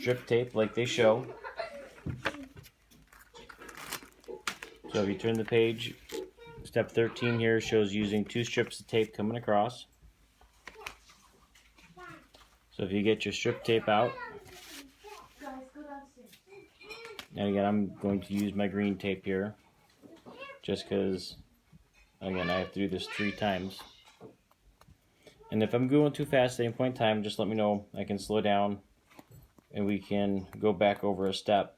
strip tape like they show. So if you turn the page, step 13 here shows using 2 strips of tape coming across. So if you get your strip tape out, and again I'm going to use my green tape here, just because, again, I have to do this 3 times. And if I'm going too fast at any point in time, just let me know. I can slow down and we can go back over a step.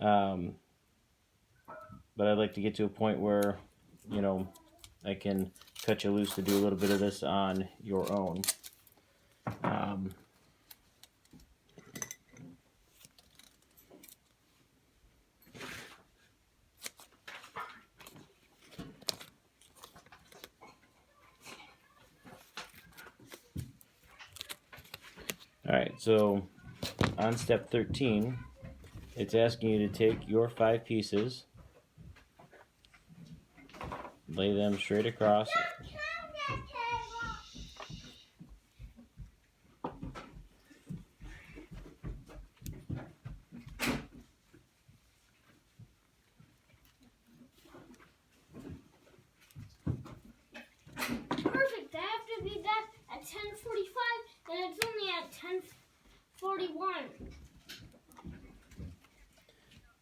But I'd like to get to a point where, you know, I can cut you loose to do a little bit of this on your own. Alright, so on step 13, it's asking you to take your 5 pieces, lay them straight across. Perfect. I have to be back at 10:45, and it's only at 10:41.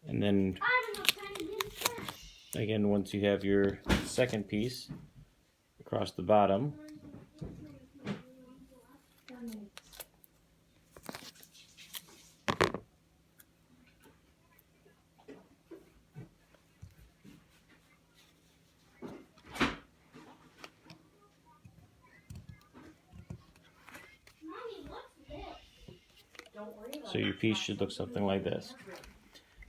And then, again, once you have your second piece across the bottom, so your piece should look something like this.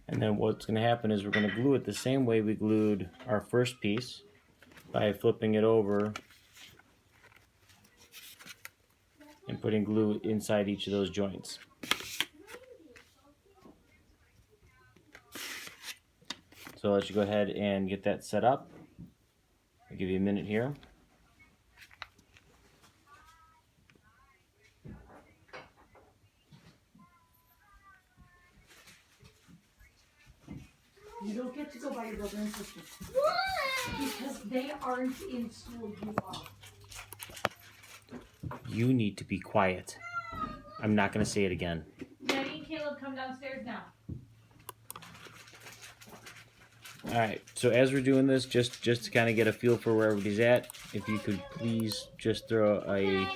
And then what's going to happen is we're going to glue it the same way we glued our first piece, by flipping it over and putting glue inside each of those joints. So I'll let you go ahead and get that set up. I'll give you a minute here. You don't get to go by your brother and sister. Why? Because they aren't in school, you are. You need to be quiet. I'm not going to say it again. Daddy and Caleb, come downstairs now. Alright, so as we're doing this, just to kind of get a feel for where everybody's at, if you could please just throw a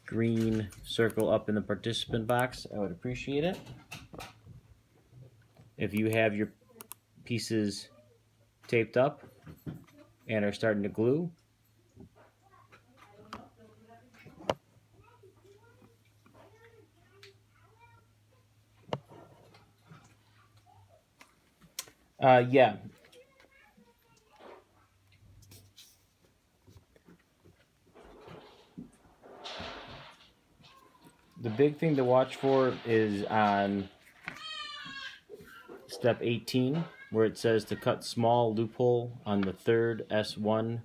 green circle up in the participant box, I would appreciate it. If you have your pieces taped up and are starting to glue, yeah. The big thing to watch for is on step 18, where it says to cut small loophole on the third S1,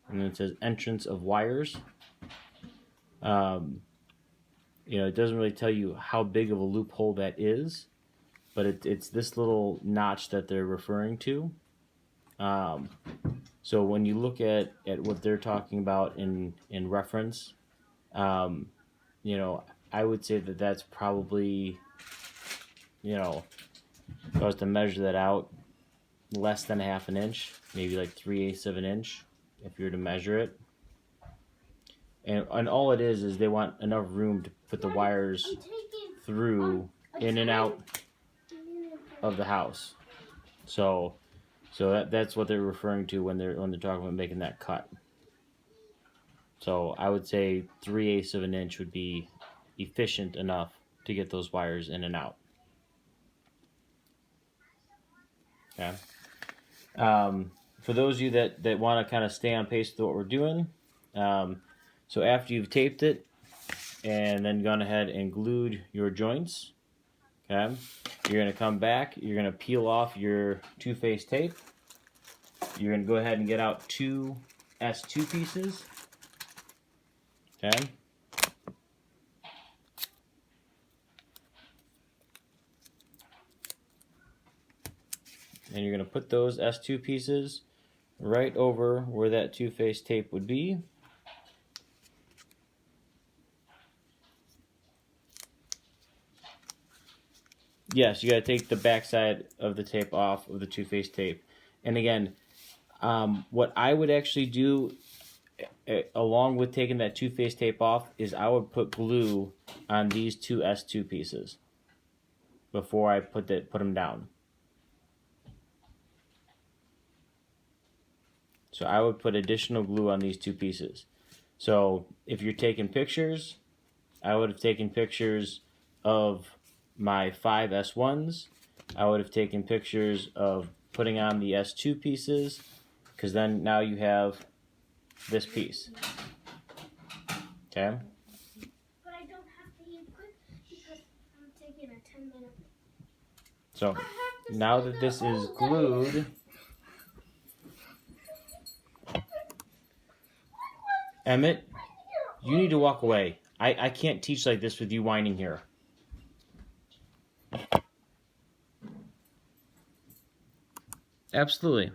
and then it says entrance of wires. You know, it doesn't really tell you how big of a loophole that is, but it's this little notch that they're referring to. So when you look at what they're talking about in reference, you know, I would say that that's probably, you know, if I was to measure that out, less than 1/2 inch, maybe like 3/8 of an inch, if you were to measure it. And all it is they want enough room to put the wires through, in and out of the house. So that's what they're referring to when they're talking about making that cut. So I would say 3/8 of an inch would be efficient enough to get those wires in and out. Okay. For those of you that want to kind of stay on pace with what we're doing, so after you've taped it and then gone ahead and glued your joints, okay, you're going to come back, you're going to peel off your 2-phase tape, you're going to go ahead and get out 2 S2 pieces, okay, and you're going to put those S2 pieces right over where that two-face tape would be. Yes, you got to take the back side of the tape off of the two-face tape. And again, what I would actually do along with taking that two-face tape off is I would put glue on these two S2 pieces before I put them down. So I would put additional glue on these two pieces. So if you're taking pictures, I would have taken pictures of my 5 S1s. I would have taken pictures of putting on the S2 pieces, because then now you have this piece. Okay? But I don't have to eat quick because I'm taking a 10-minute. So now that this is glued, Emmett, you need to walk away. I can't teach like this with you whining here. Absolutely.